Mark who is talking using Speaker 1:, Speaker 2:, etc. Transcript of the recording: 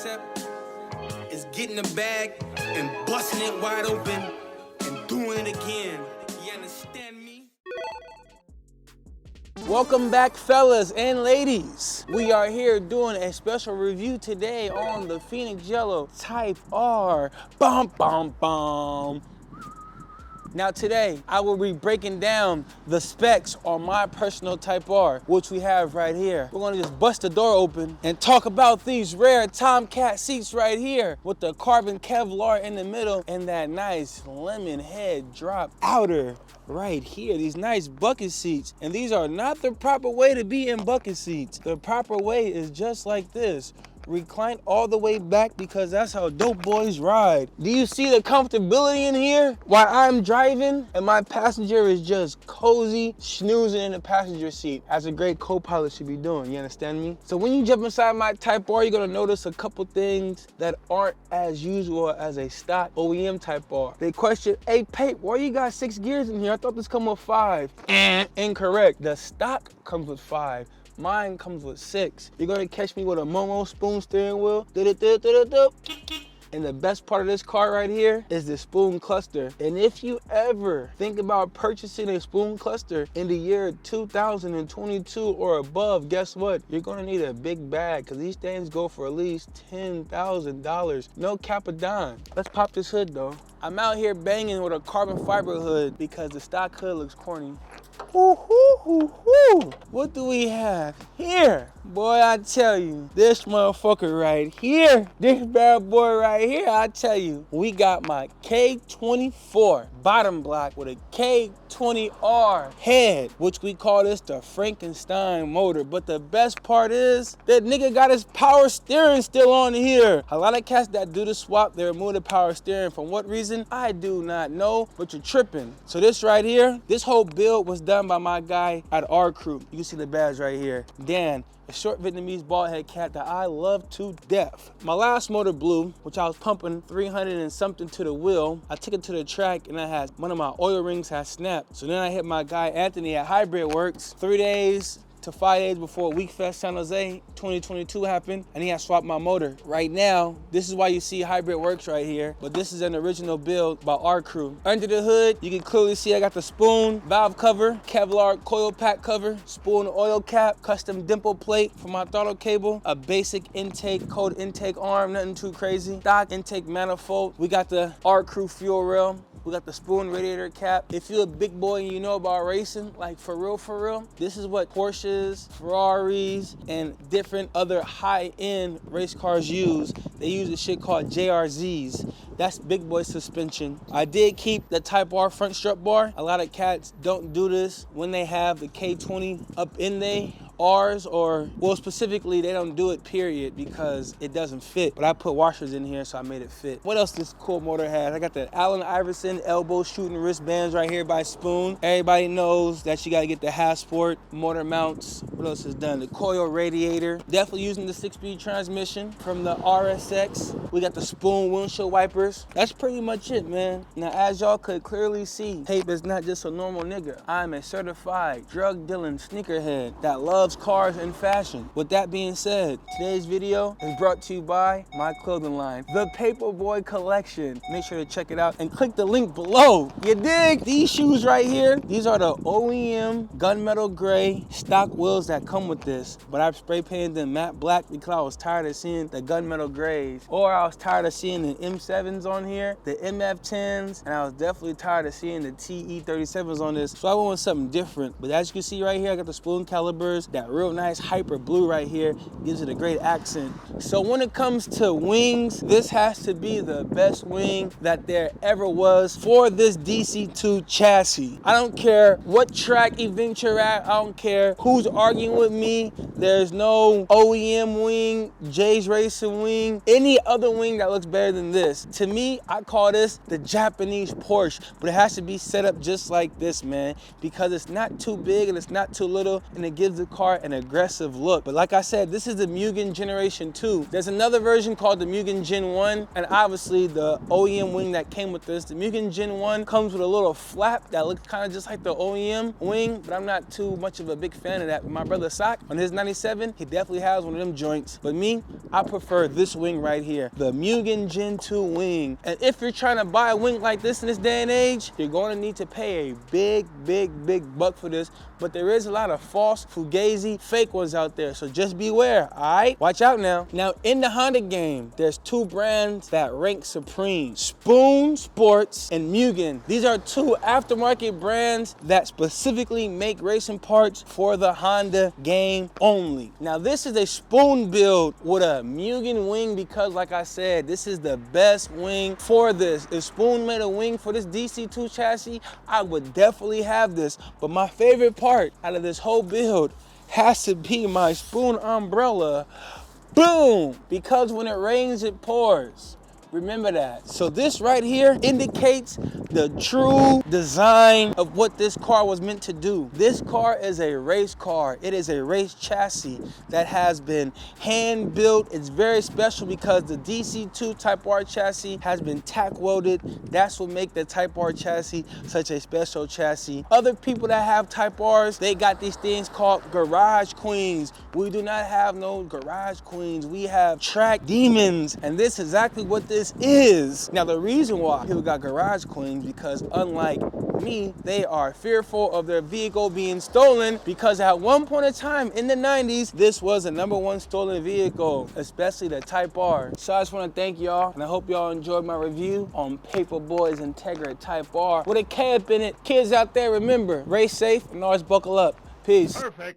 Speaker 1: concept is getting the bag and busting it wide open and doing it again. You understand me?
Speaker 2: Welcome back, fellas and ladies. We are here doing a special review today on the Phoenix Yellow Type R. Bum, bum, bum. Now today, I will be breaking down the specs on my personal Type R, which we have right here. We're gonna just bust the door open and talk about these rare Tomcat seats right here with the carbon Kevlar in the middle and that nice lemon head drop outer right here. These nice bucket seats. And these are not the proper way to be in bucket seats. The proper way is just like this. Recline all the way back because that's how dope boys ride. Do you see the comfortability in here while I'm driving and my passenger is just cozy, snoozing in the passenger seat, as a great co-pilot should be doing, you understand me? So when you jump inside my Type R, you're gonna notice a couple things that aren't as usual as a stock OEM Type R. They question, hey Pape, why you got 6 gears in here? I thought this come with 5. Incorrect, the stock comes with 5. Mine comes with 6. You're gonna catch me with a Momo spoon steering wheel. And the best part of this car right here is the spoon cluster. And if you ever think about purchasing a spoon cluster in the year 2022 or above, guess what? You're gonna need a big bag because these things go for at least $10,000. No cap a dime. Let's pop this hood though. I'm out here banging with a carbon fiber hood because the stock hood looks corny. What do we have here? Boy, I tell you, this motherfucker right here, this bad boy right here, I tell you, we got my K24 bottom block with a K20R head, which we call this the Frankenstein motor. But the best part is, that nigga got his power steering still on here. A lot of cats that do the swap, they remove the power steering. For what reason? I do not know, but you're tripping. So this right here, this whole build was done by my guy at R Crew. You can see the badge right here. Dan, a short Vietnamese bald head cat that I love to death. My last motor blew, which I was pumping 300 and something to the wheel. I took it to the track and I had one of my oil rings had snapped. So then I hit my guy Anthony at Hybrid Works 3 days to 5 days before Week Fest San Jose 2022 happened, and he had swapped my motor. Right now, this is why you see Hybrid Works right here, but this is an original build by R Crew. Under the hood, you can clearly see I got the spoon, valve cover, Kevlar coil pack cover, spoon oil cap, custom dimple plate for my throttle cable, a basic intake, cold intake arm, nothing too crazy, stock intake manifold. We got the R Crew fuel rail. We got the spoon radiator cap. If you're a big boy and you know about racing, like for real, this is what Porsches, Ferraris, and different other high-end race cars use. They use a shit called JRZs. That's big boy suspension. I did keep the Type R front strut bar. A lot of cats don't do this when they have the K20 up in they R's, or well, specifically they don't do it period because it doesn't fit, but I put washers in here so I made it fit. What else this cool motor has? I got the Allen Iverson elbow shooting wristbands right here by Spoon. Everybody knows that you gotta get the Hasport motor mounts. What else is done? The coil radiator. Definitely using the 6-speed transmission from the RSX. We got the Spoon windshield wipers. That's pretty much it, man. Now, as y'all could clearly see, Pape is not just a normal nigga. I'm a certified drug dealing sneakerhead that loves cars and fashion. With that being said, today's video is brought to you by my clothing line, the Paperboy Collection. Make sure to check it out and click the link below. You dig? These shoes right here, these are the OEM gunmetal gray stock wheels that come with this, but I've spray painted them matte black because I was tired of seeing the gunmetal grays, or I was tired of seeing the M7s on here, the MF10s, and I was definitely tired of seeing the TE37s on this, so I went with something different. But as you can see right here, I got the Spoon calibers. That real nice hyper blue right here gives it a great accent. So when it comes to wings, this has to be the best wing that there ever was for this DC2 chassis. I don't care what track event you're at, I don't care who's arguing with me, there's no OEM wing, Jay's Racing wing, any other wing that looks better than this. To me, I call this the Japanese Porsche, but it has to be set up just like this, man, because it's not too big and it's not too little, and it gives the car car an aggressive look. But like I said, this is the Mugen Generation 2. There's another version called the Mugen Gen 1, and obviously the OEM wing that came with this. The Mugen Gen 1 comes with a little flap that looks kind of just like the OEM wing, but I'm not too much of a big fan of that. But my brother Sock, on his 97, he definitely has one of them joints. But me, I prefer this wing right here, the Mugen Gen 2 wing. And if you're trying to buy a wing like this in this day and age, you're going to need to pay a big buck for this. But there is a lot of false, fugazi, fake ones out there, so just beware, all right? Watch out now. Now, in the Honda game, there's two brands that rank supreme: Spoon Sports and Mugen. These are two aftermarket brands that specifically make racing parts for the Honda game only. Now, this is a Spoon build with a Mugen wing because, like I said, this is the best wing for this. If Spoon made a wing for this DC2 chassis, I would definitely have this. But my favorite part out of this whole build has to be my Spoon umbrella. Boom! Because when it rains, it pours. Remember that. So this right here indicates the true design of what this car was meant to do. This car is a race car. It is a race chassis that has been hand built. It's very special because the DC2 Type R chassis has been tack welded. That's what makes the Type R chassis such a special chassis. Other people that have Type Rs, they got these things called garage queens. We do not have no garage queens. We have track demons, and this is exactly what this is. Now, the reason why people got garage queens, because unlike me, they are fearful of their vehicle being stolen, because at one point in time in the 90s, this was the #1 stolen vehicle, especially the Type R. So I just want to thank y'all, and I hope y'all enjoyed my review on Paypa Boy's Integra Type R with a K up in it. Kids out there, remember, race safe and always buckle up. Peace.
Speaker 3: Perfect.